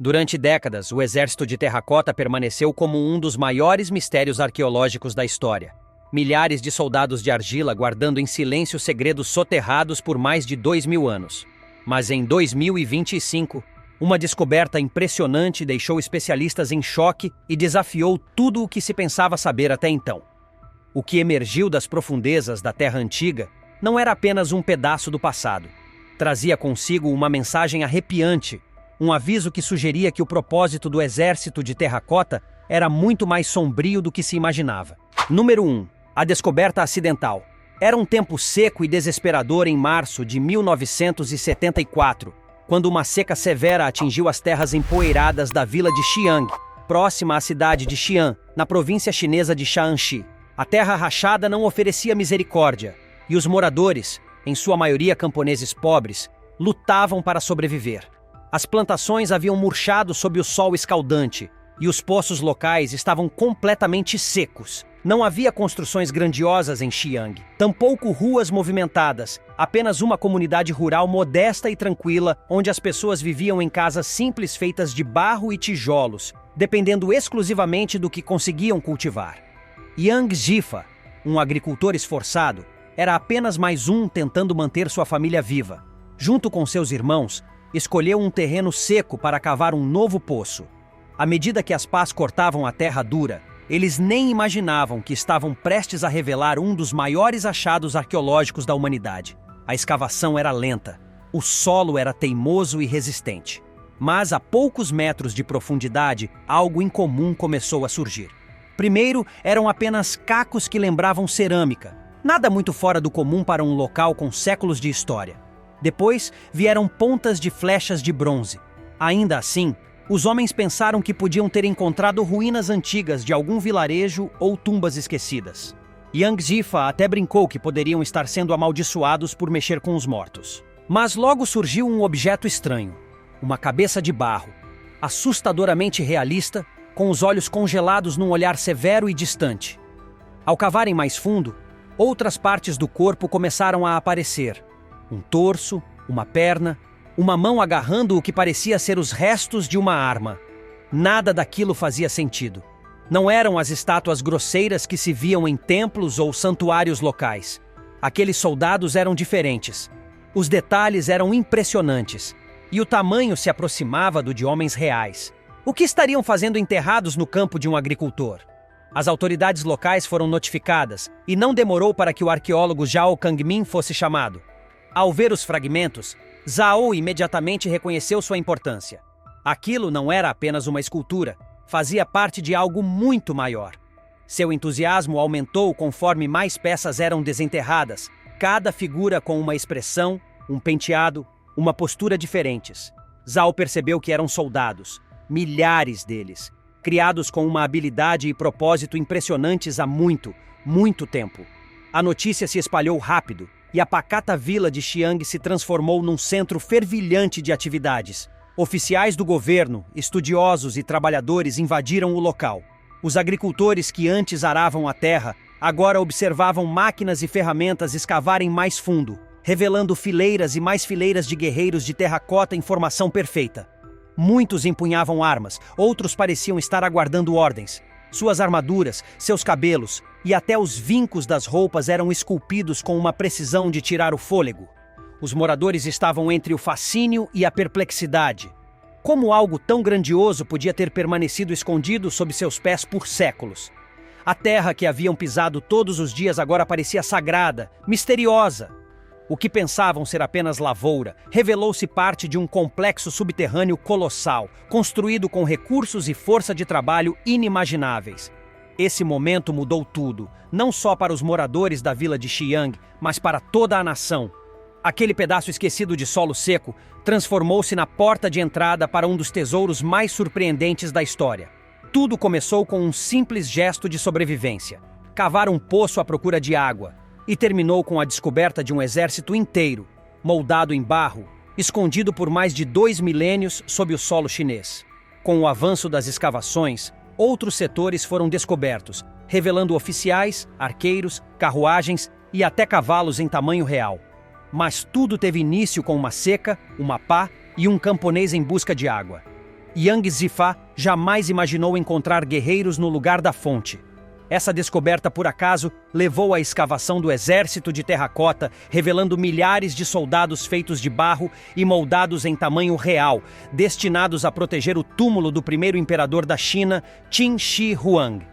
Durante décadas, o exército de terracota permaneceu como um dos maiores mistérios arqueológicos da história. Milhares de soldados de argila guardando em silêncio segredos soterrados por mais de 2000 anos. Mas em 2025, uma descoberta impressionante deixou especialistas em choque e desafiou tudo o que se pensava saber até então. O que emergiu das profundezas da Terra Antiga não era apenas um pedaço do passado. Trazia consigo uma mensagem arrepiante, um aviso que sugeria que o propósito do exército de terracota era muito mais sombrio do que se imaginava. Número 1. A descoberta acidental. Era um tempo seco e desesperador em março de 1974, quando uma seca severa atingiu as terras empoeiradas da vila de Xiang, próxima à cidade de Xi'an, na província chinesa de Shaanxi. A terra rachada não oferecia misericórdia, e os moradores, em sua maioria camponeses pobres, lutavam para sobreviver. As plantações haviam murchado sob o sol escaldante, e os poços locais estavam completamente secos. Não havia construções grandiosas em Xiang, tampouco ruas movimentadas, apenas uma comunidade rural modesta e tranquila, onde as pessoas viviam em casas simples feitas de barro e tijolos, dependendo exclusivamente do que conseguiam cultivar. Yang Jifa, um agricultor esforçado, era apenas mais um tentando manter sua família viva. Junto com seus irmãos, escolheu um terreno seco para cavar um novo poço. À medida que as pás cortavam a terra dura, eles nem imaginavam que estavam prestes a revelar um dos maiores achados arqueológicos da humanidade. A escavação era lenta, o solo era teimoso e resistente. Mas a poucos metros de profundidade, algo incomum começou a surgir. Primeiro, eram apenas cacos que lembravam cerâmica, nada muito fora do comum para um local com séculos de história. Depois, vieram pontas de flechas de bronze. Ainda assim, os homens pensaram que podiam ter encontrado ruínas antigas de algum vilarejo ou tumbas esquecidas. Yang Jifa até brincou que poderiam estar sendo amaldiçoados por mexer com os mortos. Mas logo surgiu um objeto estranho, uma cabeça de barro, assustadoramente realista, com os olhos congelados num olhar severo e distante. Ao cavarem mais fundo, outras partes do corpo começaram a aparecer. Um torso, uma perna, uma mão agarrando o que parecia ser os restos de uma arma. Nada daquilo fazia sentido. Não eram as estátuas grosseiras que se viam em templos ou santuários locais. Aqueles soldados eram diferentes. Os detalhes eram impressionantes, e o tamanho se aproximava do de homens reais. O que estariam fazendo enterrados no campo de um agricultor? As autoridades locais foram notificadas, e não demorou para que o arqueólogo Zhao Kangmin fosse chamado. Ao ver os fragmentos, Zhao imediatamente reconheceu sua importância. Aquilo não era apenas uma escultura, fazia parte de algo muito maior. Seu entusiasmo aumentou conforme mais peças eram desenterradas, cada figura com uma expressão, um penteado, uma postura diferentes. Zhao percebeu que eram soldados, milhares deles, criados com uma habilidade e propósito impressionantes há muito, muito tempo. A notícia se espalhou rápido, e a pacata vila de Xiang se transformou num centro fervilhante de atividades. Oficiais do governo, estudiosos e trabalhadores invadiram o local. Os agricultores que antes aravam a terra, agora observavam máquinas e ferramentas escavarem mais fundo, revelando fileiras e mais fileiras de guerreiros de terracota em formação perfeita. Muitos empunhavam armas, outros pareciam estar aguardando ordens. Suas armaduras, seus cabelos e até os vincos das roupas eram esculpidos com uma precisão de tirar o fôlego. Os moradores estavam entre o fascínio e a perplexidade. Como algo tão grandioso podia ter permanecido escondido sob seus pés por séculos? A terra que haviam pisado todos os dias agora parecia sagrada, misteriosa. O que pensavam ser apenas lavoura revelou-se parte de um complexo subterrâneo colossal, construído com recursos e força de trabalho inimagináveis. Esse momento mudou tudo, não só para os moradores da vila de Xiang, mas para toda a nação. Aquele pedaço esquecido de solo seco transformou-se na porta de entrada para um dos tesouros mais surpreendentes da história. Tudo começou com um simples gesto de sobrevivência: cavar um poço à procura de água. E terminou com a descoberta de um exército inteiro, moldado em barro, escondido por mais de 2 milênios sob o solo chinês. Com o avanço das escavações, outros setores foram descobertos, revelando oficiais, arqueiros, carruagens e até cavalos em tamanho real. Mas tudo teve início com uma seca, uma pá e um camponês em busca de água. Yang Zifa jamais imaginou encontrar guerreiros no lugar da fonte. Essa descoberta, por acaso, levou à escavação do exército de terracota, revelando milhares de soldados feitos de barro e moldados em tamanho real, destinados a proteger o túmulo do primeiro imperador da China, Qin Shi Huang.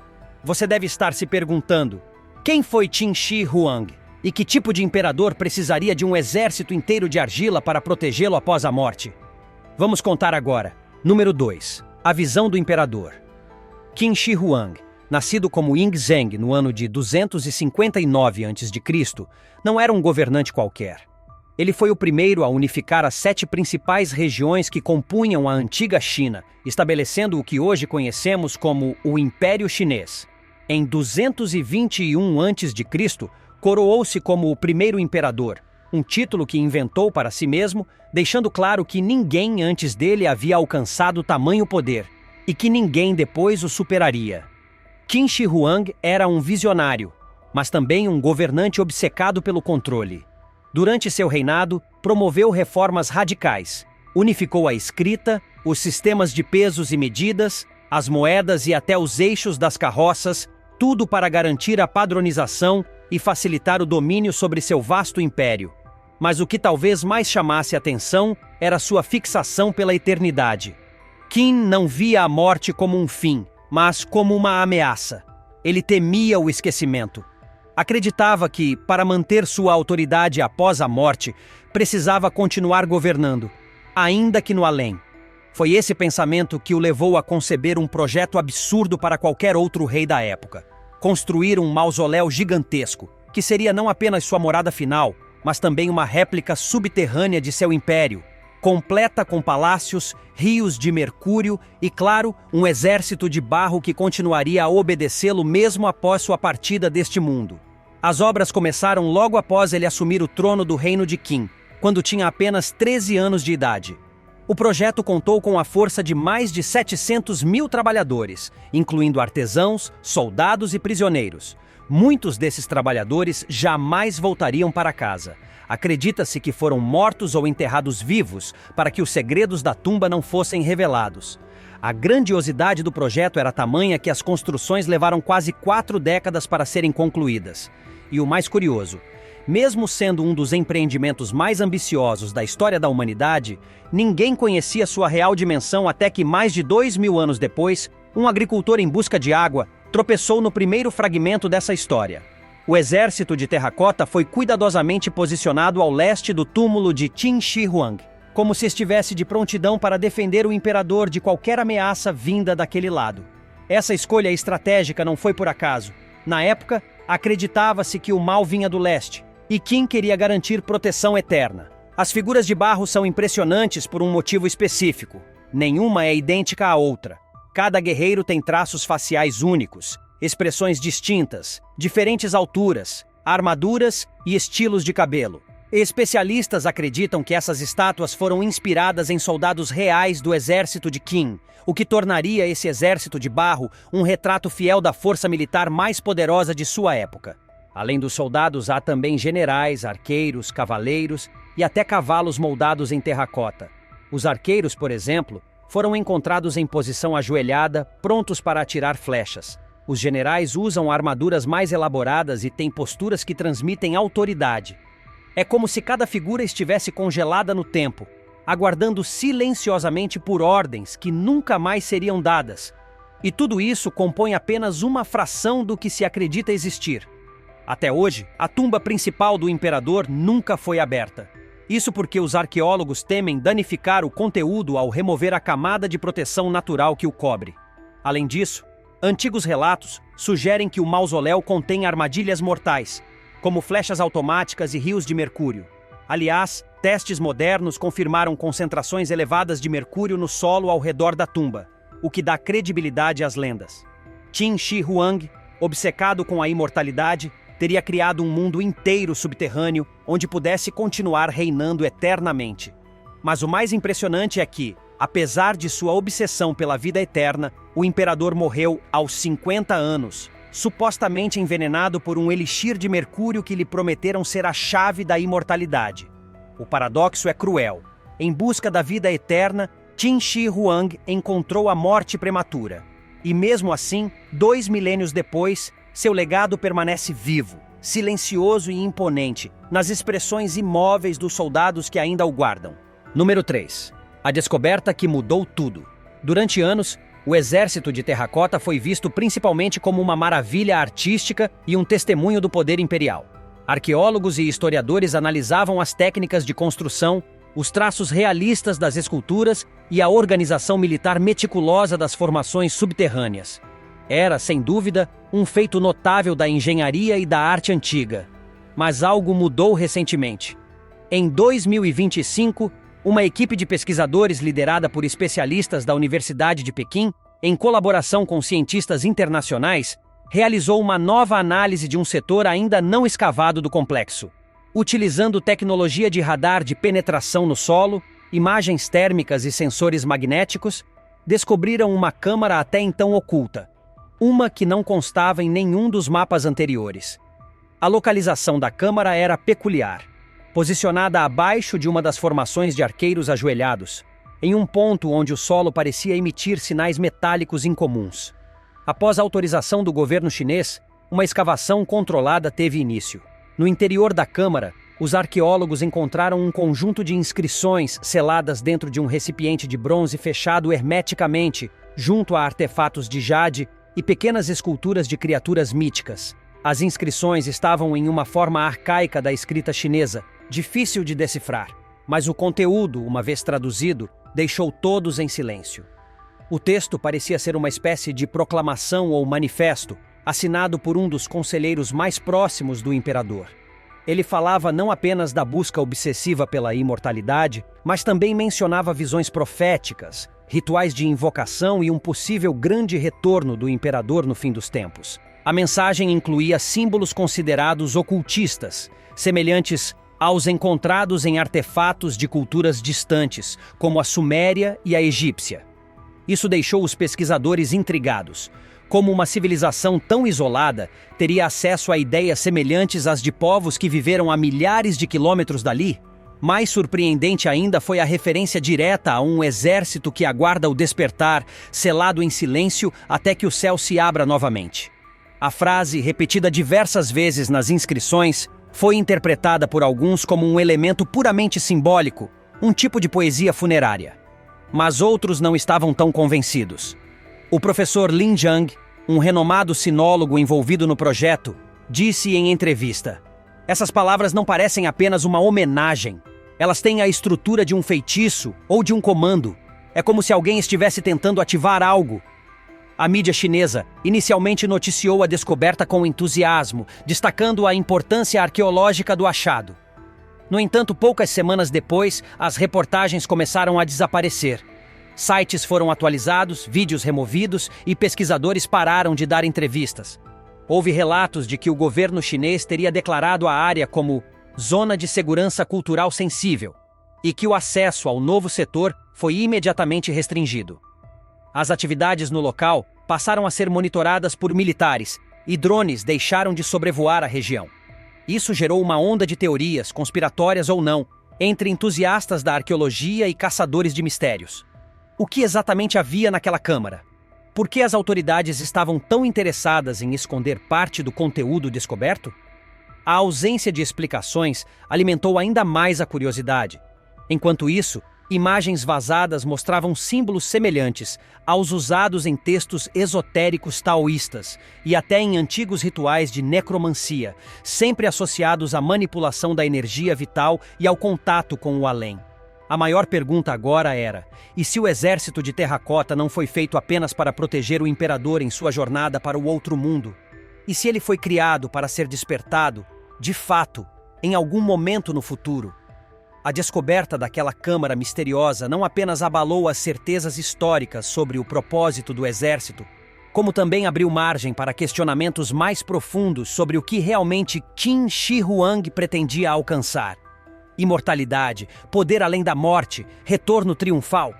Você deve estar se perguntando, quem foi Qin Shi Huang? E que tipo de imperador precisaria de um exército inteiro de argila para protegê-lo após a morte? Vamos contar agora. Número 2. A visão do imperador. Qin Shi Huang, nascido como Ying Zheng no ano de 259 a.C., não era um governante qualquer. Ele foi o primeiro a unificar as 7 principais regiões que compunham a antiga China, estabelecendo o que hoje conhecemos como o Império Chinês. Em 221 a.C., coroou-se como o primeiro imperador, um título que inventou para si mesmo, deixando claro que ninguém antes dele havia alcançado tamanho poder, e que ninguém depois o superaria. Qin Shi Huang era um visionário, mas também um governante obcecado pelo controle. Durante seu reinado, promoveu reformas radicais, unificou a escrita, os sistemas de pesos e medidas, as moedas e até os eixos das carroças, tudo para garantir a padronização e facilitar o domínio sobre seu vasto império. Mas o que talvez mais chamasse atenção era sua fixação pela eternidade. Qin não via a morte como um fim, mas como uma ameaça. Ele temia o esquecimento. Acreditava que, para manter sua autoridade após a morte, precisava continuar governando, ainda que no além. Foi esse pensamento que o levou a conceber um projeto absurdo para qualquer outro rei da época: construir um mausoléu gigantesco, que seria não apenas sua morada final, mas também uma réplica subterrânea de seu império, completa com palácios, rios de mercúrio e, claro, um exército de barro que continuaria a obedecê-lo mesmo após sua partida deste mundo. As obras começaram logo após ele assumir o trono do reino de Qin, quando tinha apenas 13 anos de idade. O projeto contou com a força de mais de 700 mil trabalhadores, incluindo artesãos, soldados e prisioneiros. Muitos desses trabalhadores jamais voltariam para casa. Acredita-se que foram mortos ou enterrados vivos para que os segredos da tumba não fossem revelados. A grandiosidade do projeto era tamanha que as construções levaram quase 4 décadas para serem concluídas. E o mais curioso, mesmo sendo um dos empreendimentos mais ambiciosos da história da humanidade, ninguém conhecia sua real dimensão até que, mais de 2000 anos depois, um agricultor em busca de água tropeçou no primeiro fragmento dessa história. O exército de terracota foi cuidadosamente posicionado ao leste do túmulo de Qin Shi Huang, como se estivesse de prontidão para defender o imperador de qualquer ameaça vinda daquele lado. Essa escolha estratégica não foi por acaso. Na época, acreditava-se que o mal vinha do leste, e Qin queria garantir proteção eterna. As figuras de barro são impressionantes por um motivo específico. Nenhuma é idêntica à outra. Cada guerreiro tem traços faciais únicos, expressões distintas, diferentes alturas, armaduras e estilos de cabelo. Especialistas acreditam que essas estátuas foram inspiradas em soldados reais do exército de Qin, o que tornaria esse exército de barro um retrato fiel da força militar mais poderosa de sua época. Além dos soldados, há também generais, arqueiros, cavaleiros e até cavalos moldados em terracota. Os arqueiros, por exemplo, foram encontrados em posição ajoelhada, prontos para atirar flechas. Os generais usam armaduras mais elaboradas e têm posturas que transmitem autoridade. É como se cada figura estivesse congelada no tempo, aguardando silenciosamente por ordens que nunca mais seriam dadas. E tudo isso compõe apenas uma fração do que se acredita existir. Até hoje, a tumba principal do imperador nunca foi aberta. Isso porque os arqueólogos temem danificar o conteúdo ao remover a camada de proteção natural que o cobre. Além disso, antigos relatos sugerem que o mausoléu contém armadilhas mortais, como flechas automáticas e rios de mercúrio. Aliás, testes modernos confirmaram concentrações elevadas de mercúrio no solo ao redor da tumba, o que dá credibilidade às lendas. Qin Shi Huang, obcecado com a imortalidade, teria criado um mundo inteiro subterrâneo onde pudesse continuar reinando eternamente. Mas o mais impressionante é que, apesar de sua obsessão pela vida eterna, o imperador morreu aos 50 anos, supostamente envenenado por um elixir de mercúrio que lhe prometeram ser a chave da imortalidade. O paradoxo é cruel. Em busca da vida eterna, Qin Shi Huang encontrou a morte prematura. E mesmo assim, 2 milênios depois, seu legado permanece vivo, silencioso e imponente, nas expressões imóveis dos soldados que ainda o guardam. Número 3. A descoberta que mudou tudo. Durante anos, o exército de terracota foi visto principalmente como uma maravilha artística e um testemunho do poder imperial. Arqueólogos e historiadores analisavam as técnicas de construção, os traços realistas das esculturas e a organização militar meticulosa das formações subterrâneas. Era, sem dúvida, um feito notável da engenharia e da arte antiga. Mas algo mudou recentemente. Em 2025, uma equipe de pesquisadores liderada por especialistas da Universidade de Pequim, em colaboração com cientistas internacionais, realizou uma nova análise de um setor ainda não escavado do complexo. Utilizando tecnologia de radar de penetração no solo, imagens térmicas e sensores magnéticos, descobriram uma câmara até então oculta, uma que não constava em nenhum dos mapas anteriores. A localização da câmara era peculiar, posicionada abaixo de uma das formações de arqueiros ajoelhados, em um ponto onde o solo parecia emitir sinais metálicos incomuns. Após a autorização do governo chinês, uma escavação controlada teve início. No interior da câmara, os arqueólogos encontraram um conjunto de inscrições seladas dentro de um recipiente de bronze fechado hermeticamente, junto a artefatos de jade e pequenas esculturas de criaturas míticas. As inscrições estavam em uma forma arcaica da escrita chinesa, difícil de decifrar, mas o conteúdo, uma vez traduzido, deixou todos em silêncio. O texto parecia ser uma espécie de proclamação ou manifesto, assinado por um dos conselheiros mais próximos do imperador. Ele falava não apenas da busca obsessiva pela imortalidade, mas também mencionava visões proféticas, rituais de invocação e um possível grande retorno do imperador no fim dos tempos. A mensagem incluía símbolos considerados ocultistas, semelhantes aos encontrados em artefatos de culturas distantes, como a Suméria e a egípcia. Isso deixou os pesquisadores intrigados. Como uma civilização tão isolada teria acesso a ideias semelhantes às de povos que viveram a milhares de quilômetros dali? Mais surpreendente ainda foi a referência direta a um exército que aguarda o despertar, selado em silêncio até que o céu se abra novamente. A frase, repetida diversas vezes nas inscrições, foi interpretada por alguns como um elemento puramente simbólico, um tipo de poesia funerária. Mas outros não estavam tão convencidos. O professor Lin Zhang, um renomado sinólogo envolvido no projeto, disse em entrevista: "Essas palavras não parecem apenas uma homenagem. Elas têm a estrutura de um feitiço ou de um comando. É como se alguém estivesse tentando ativar algo." A mídia chinesa inicialmente noticiou a descoberta com entusiasmo, destacando a importância arqueológica do achado. No entanto, poucas semanas depois, as reportagens começaram a desaparecer. Sites foram atualizados, vídeos removidos e pesquisadores pararam de dar entrevistas. Houve relatos de que o governo chinês teria declarado a área como Zona de Segurança Cultural Sensível e que o acesso ao novo setor foi imediatamente restringido. As atividades no local passaram a ser monitoradas por militares e drones deixaram de sobrevoar a região. Isso gerou uma onda de teorias, conspiratórias ou não, entre entusiastas da arqueologia e caçadores de mistérios. O que exatamente havia naquela câmara? Por que as autoridades estavam tão interessadas em esconder parte do conteúdo descoberto? A ausência de explicações alimentou ainda mais a curiosidade. Enquanto isso, imagens vazadas mostravam símbolos semelhantes aos usados em textos esotéricos taoístas e até em antigos rituais de necromancia, sempre associados à manipulação da energia vital e ao contato com o além. A maior pergunta agora era: e se o exército de terracota não foi feito apenas para proteger o imperador em sua jornada para o outro mundo? E se ele foi criado para ser despertado, de fato, em algum momento no futuro? A descoberta daquela câmara misteriosa não apenas abalou as certezas históricas sobre o propósito do exército, como também abriu margem para questionamentos mais profundos sobre o que realmente Qin Shi Huang pretendia alcançar. Imortalidade, poder além da morte, retorno triunfal.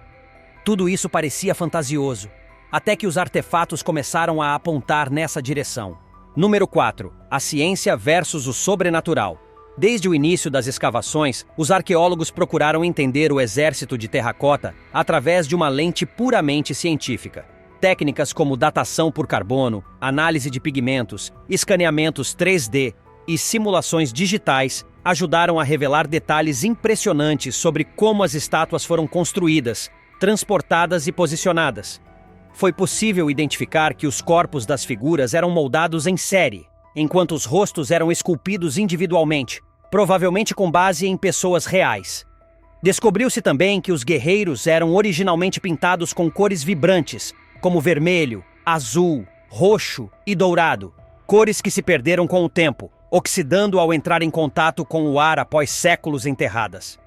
Tudo isso parecia fantasioso, até que os artefatos começaram a apontar nessa direção. Número 4. A ciência versus o sobrenatural. Desde o início das escavações, os arqueólogos procuraram entender o exército de terracota através de uma lente puramente científica. Técnicas como datação por carbono, análise de pigmentos, escaneamentos 3D e simulações digitais ajudaram a revelar detalhes impressionantes sobre como as estátuas foram construídas, transportadas e posicionadas. Foi possível identificar que os corpos das figuras eram moldados em série, enquanto os rostos eram esculpidos individualmente, provavelmente com base em pessoas reais. Descobriu-se também que os guerreiros eram originalmente pintados com cores vibrantes, como vermelho, azul, roxo e dourado, cores que se perderam com o tempo, oxidando ao entrar em contato com o ar após séculos enterradas.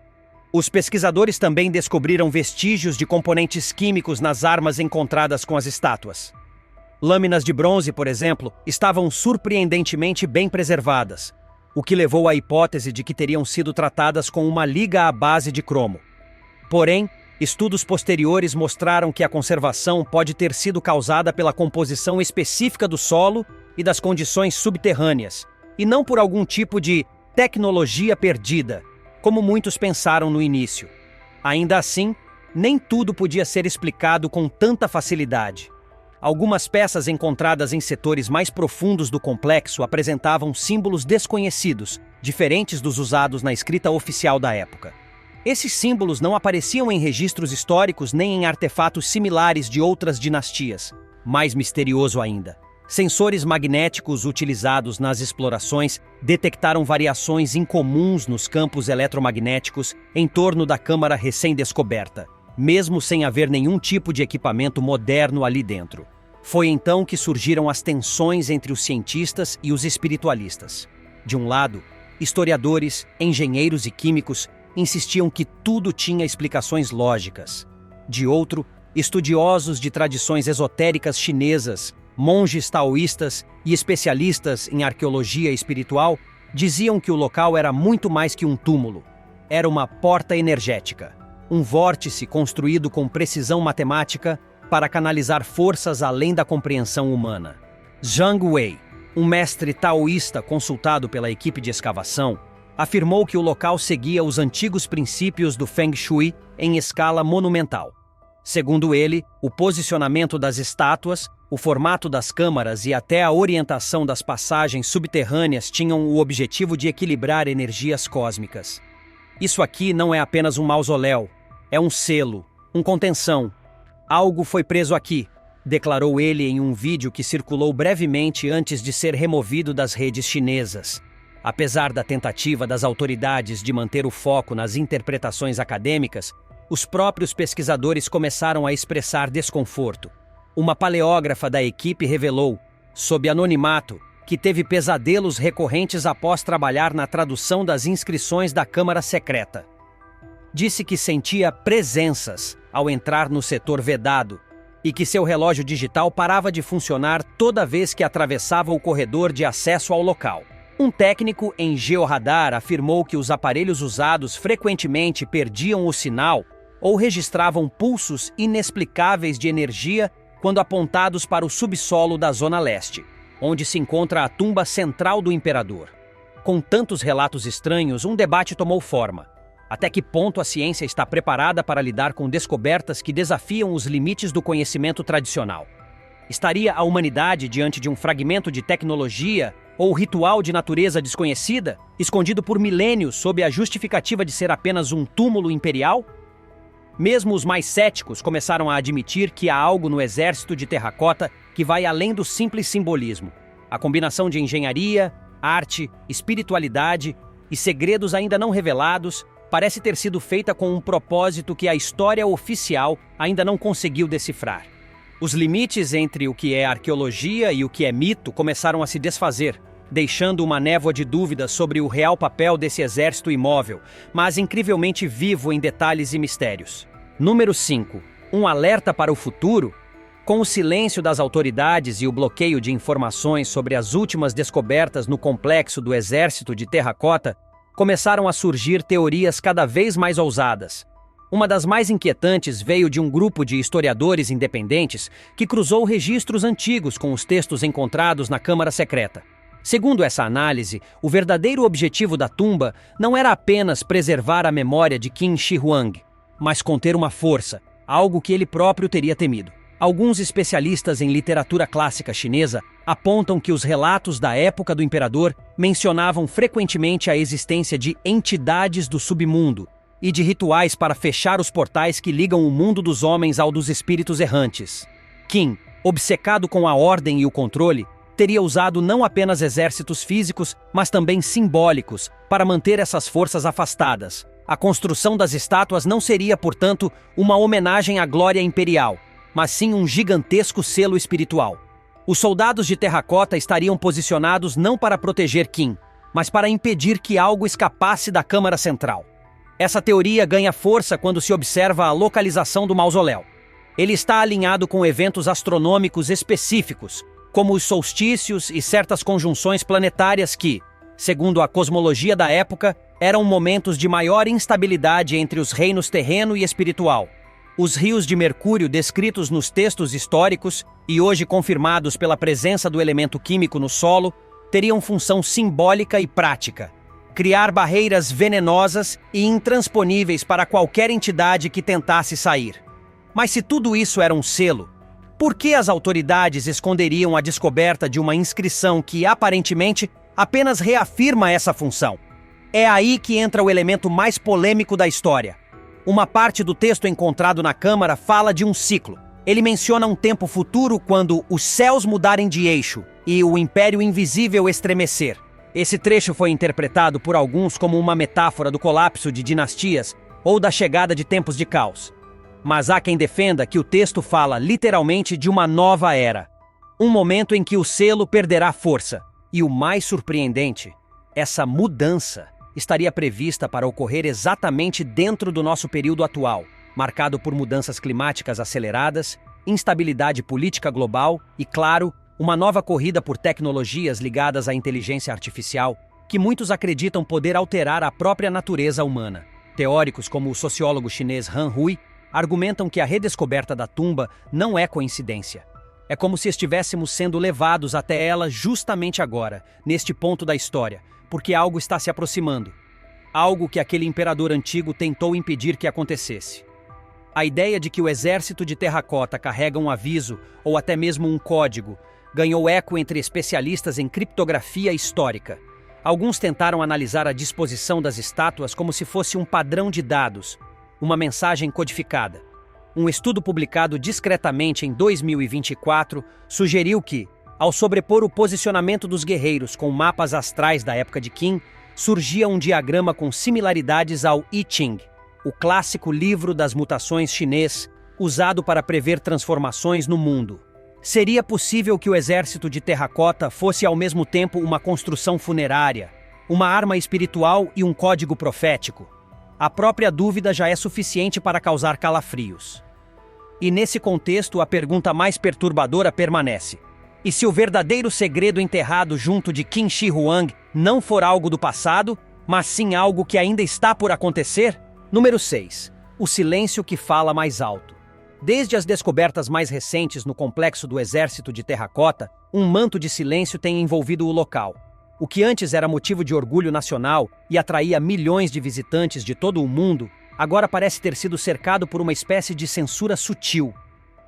Os pesquisadores também descobriram vestígios de componentes químicos nas armas encontradas com as estátuas. Lâminas de bronze, por exemplo, estavam surpreendentemente bem preservadas, o que levou à hipótese de que teriam sido tratadas com uma liga à base de cromo. Porém, estudos posteriores mostraram que a conservação pode ter sido causada pela composição específica do solo e das condições subterrâneas, e não por algum tipo de tecnologia perdida, como muitos pensaram no início. Ainda assim, nem tudo podia ser explicado com tanta facilidade. Algumas peças encontradas em setores mais profundos do complexo apresentavam símbolos desconhecidos, diferentes dos usados na escrita oficial da época. Esses símbolos não apareciam em registros históricos nem em artefatos similares de outras dinastias. Mais misterioso ainda, sensores magnéticos utilizados nas explorações detectaram variações incomuns nos campos eletromagnéticos em torno da câmara recém-descoberta, mesmo sem haver nenhum tipo de equipamento moderno ali dentro. Foi então que surgiram as tensões entre os cientistas e os espiritualistas. De um lado, historiadores, engenheiros e químicos insistiam que tudo tinha explicações lógicas. De outro, estudiosos de tradições esotéricas chinesas, monges taoístas e especialistas em arqueologia espiritual diziam que o local era muito mais que um túmulo. Era uma porta energética, um vórtice construído com precisão matemática para canalizar forças além da compreensão humana. Zhang Wei, um mestre taoísta consultado pela equipe de escavação, afirmou que o local seguia os antigos princípios do Feng Shui em escala monumental. Segundo ele, o posicionamento das estátuas, o formato das câmaras e até a orientação das passagens subterrâneas tinham o objetivo de equilibrar energias cósmicas. Isso aqui não é apenas um mausoléu, é um selo, uma contenção. Algo foi preso aqui, declarou ele em um vídeo que circulou brevemente antes de ser removido das redes chinesas. Apesar da tentativa das autoridades de manter o foco nas interpretações acadêmicas, os próprios pesquisadores começaram a expressar desconforto. Uma paleógrafa da equipe revelou, sob anonimato, que teve pesadelos recorrentes após trabalhar na tradução das inscrições da Câmara Secreta. Disse que sentia presenças ao entrar no setor vedado e que seu relógio digital parava de funcionar toda vez que atravessava o corredor de acesso ao local. Um técnico em georradar afirmou que os aparelhos usados frequentemente perdiam o sinal ou registravam pulsos inexplicáveis de energia quando apontados para o subsolo da Zona Leste, onde se encontra a tumba central do imperador. Com tantos relatos estranhos, um debate tomou forma. Até que ponto a ciência está preparada para lidar com descobertas que desafiam os limites do conhecimento tradicional? Estaria a humanidade diante de um fragmento de tecnologia ou ritual de natureza desconhecida, escondido por milênios sob a justificativa de ser apenas um túmulo imperial? Mesmo os mais céticos começaram a admitir que há algo no exército de terracota que vai além do simples simbolismo. A combinação de engenharia, arte, espiritualidade e segredos ainda não revelados parece ter sido feita com um propósito que a história oficial ainda não conseguiu decifrar. Os limites entre o que é arqueologia e o que é mito começaram a se desfazer, deixando uma névoa de dúvidas sobre o real papel desse exército imóvel, mas incrivelmente vivo em detalhes e mistérios. Número 5. Um alerta para o futuro? Com o silêncio das autoridades e o bloqueio de informações sobre as últimas descobertas no complexo do exército de terracota, começaram a surgir teorias cada vez mais ousadas. Uma das mais inquietantes veio de um grupo de historiadores independentes que cruzou registros antigos com os textos encontrados na Câmara Secreta. Segundo essa análise, o verdadeiro objetivo da tumba não era apenas preservar a memória de Qin Shi Huang, mas conter uma força, algo que ele próprio teria temido. Alguns especialistas em literatura clássica chinesa apontam que os relatos da época do imperador mencionavam frequentemente a existência de entidades do submundo e de rituais para fechar os portais que ligam o mundo dos homens ao dos espíritos errantes. Qin, obcecado com a ordem e o controle, teria usado não apenas exércitos físicos, mas também simbólicos, para manter essas forças afastadas. A construção das estátuas não seria, portanto, uma homenagem à glória imperial, mas sim um gigantesco selo espiritual. Os soldados de terracota estariam posicionados não para proteger Qin, mas para impedir que algo escapasse da Câmara Central. Essa teoria ganha força quando se observa a localização do mausoléu. Ele está alinhado com eventos astronômicos específicos, como os solstícios e certas conjunções planetárias que, segundo a cosmologia da época, eram momentos de maior instabilidade entre os reinos terreno e espiritual. Os rios de Mercúrio descritos nos textos históricos e hoje confirmados pela presença do elemento químico no solo teriam função simbólica e prática: criar barreiras venenosas e intransponíveis para qualquer entidade que tentasse sair. Mas se tudo isso era um selo, por que as autoridades esconderiam a descoberta de uma inscrição que, aparentemente, apenas reafirma essa função? É aí que entra o elemento mais polêmico da história. Uma parte do texto encontrado na Câmara fala de um ciclo. Ele menciona um tempo futuro quando os céus mudarem de eixo e o Império Invisível estremecer. Esse trecho foi interpretado por alguns como uma metáfora do colapso de dinastias ou da chegada de tempos de caos. Mas há quem defenda que o texto fala literalmente de uma nova era. Um momento em que o selo perderá força. E o mais surpreendente, essa mudança estaria prevista para ocorrer exatamente dentro do nosso período atual, marcado por mudanças climáticas aceleradas, instabilidade política global e, claro, uma nova corrida por tecnologias ligadas à inteligência artificial, que muitos acreditam poder alterar a própria natureza humana. Teóricos como o sociólogo chinês Han Hui argumentam que a redescoberta da tumba não é coincidência. É como se estivéssemos sendo levados até ela justamente agora, neste ponto da história, porque algo está se aproximando. Algo que aquele imperador antigo tentou impedir que acontecesse. A ideia de que o exército de terracota carrega um aviso, ou até mesmo um código, ganhou eco entre especialistas em criptografia histórica. Alguns tentaram analisar a disposição das estátuas como se fosse um padrão de dados, uma mensagem codificada. Um estudo publicado discretamente em 2024 sugeriu que, ao sobrepor o posicionamento dos guerreiros com mapas astrais da época de Qin, surgia um diagrama com similaridades ao I Ching, o clássico livro das mutações chinês, usado para prever transformações no mundo. Seria possível que o exército de terracota fosse ao mesmo tempo uma construção funerária, uma arma espiritual e um código profético? A própria dúvida já é suficiente para causar calafrios. E nesse contexto, a pergunta mais perturbadora permanece: e se o verdadeiro segredo enterrado junto de Qin Shi Huang não for algo do passado, mas sim algo que ainda está por acontecer? Número 6. O silêncio que fala mais alto. Desde as descobertas mais recentes no complexo do exército de terracota, um manto de silêncio tem envolvido o local. O que antes era motivo de orgulho nacional e atraía milhões de visitantes de todo o mundo, agora parece ter sido cercado por uma espécie de censura sutil.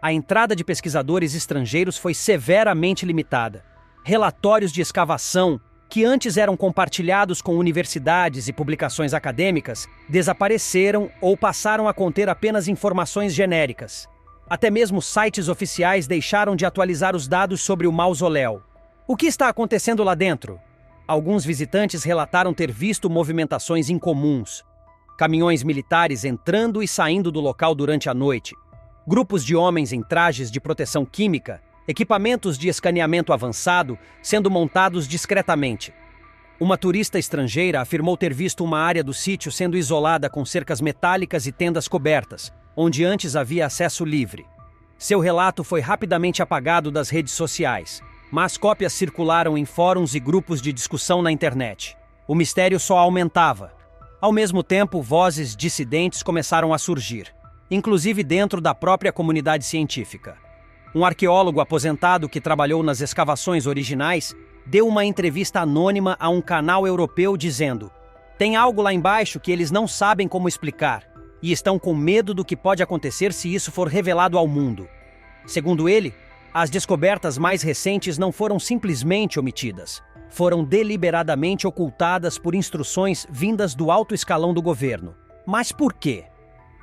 A entrada de pesquisadores estrangeiros foi severamente limitada. Relatórios de escavação, que antes eram compartilhados com universidades e publicações acadêmicas, desapareceram ou passaram a conter apenas informações genéricas. Até mesmo sites oficiais deixaram de atualizar os dados sobre o mausoléu. O que está acontecendo lá dentro? Alguns visitantes relataram ter visto movimentações incomuns. Caminhões militares entrando e saindo do local durante a noite. Grupos de homens em trajes de proteção química, equipamentos de escaneamento avançado sendo montados discretamente. Uma turista estrangeira afirmou ter visto uma área do sítio sendo isolada com cercas metálicas e tendas cobertas, onde antes havia acesso livre. Seu relato foi rapidamente apagado das redes sociais, mas cópias circularam em fóruns e grupos de discussão na internet. O mistério só aumentava. Ao mesmo tempo, vozes dissidentes começaram a surgir, inclusive dentro da própria comunidade científica. Um arqueólogo aposentado que trabalhou nas escavações originais deu uma entrevista anônima a um canal europeu dizendo: "Tem algo lá embaixo que eles não sabem como explicar e estão com medo do que pode acontecer se isso for revelado ao mundo." Segundo ele, as descobertas mais recentes não foram simplesmente omitidas. Foram deliberadamente ocultadas por instruções vindas do alto escalão do governo. Mas por quê?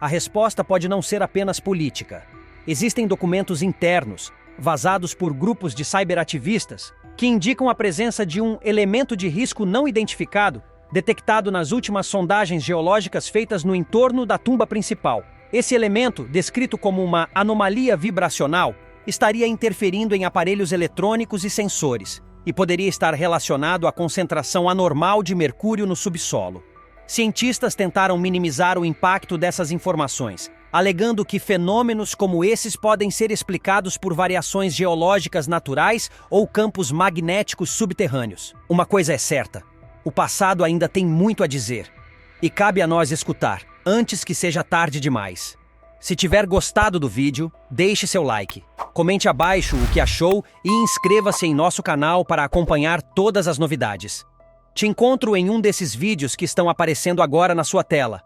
A resposta pode não ser apenas política. Existem documentos internos, vazados por grupos de cyberativistas, que indicam a presença de um elemento de risco não identificado, detectado nas últimas sondagens geológicas feitas no entorno da tumba principal. Esse elemento, descrito como uma anomalia vibracional, estaria interferindo em aparelhos eletrônicos e sensores, e poderia estar relacionado à concentração anormal de mercúrio no subsolo. Cientistas tentaram minimizar o impacto dessas informações, alegando que fenômenos como esses podem ser explicados por variações geológicas naturais ou campos magnéticos subterrâneos. Uma coisa é certa: o passado ainda tem muito a dizer, e cabe a nós escutar, antes que seja tarde demais. Se tiver gostado do vídeo, deixe seu like, comente abaixo o que achou e inscreva-se em nosso canal para acompanhar todas as novidades. Te encontro em um desses vídeos que estão aparecendo agora na sua tela.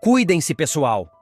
Cuidem-se, pessoal!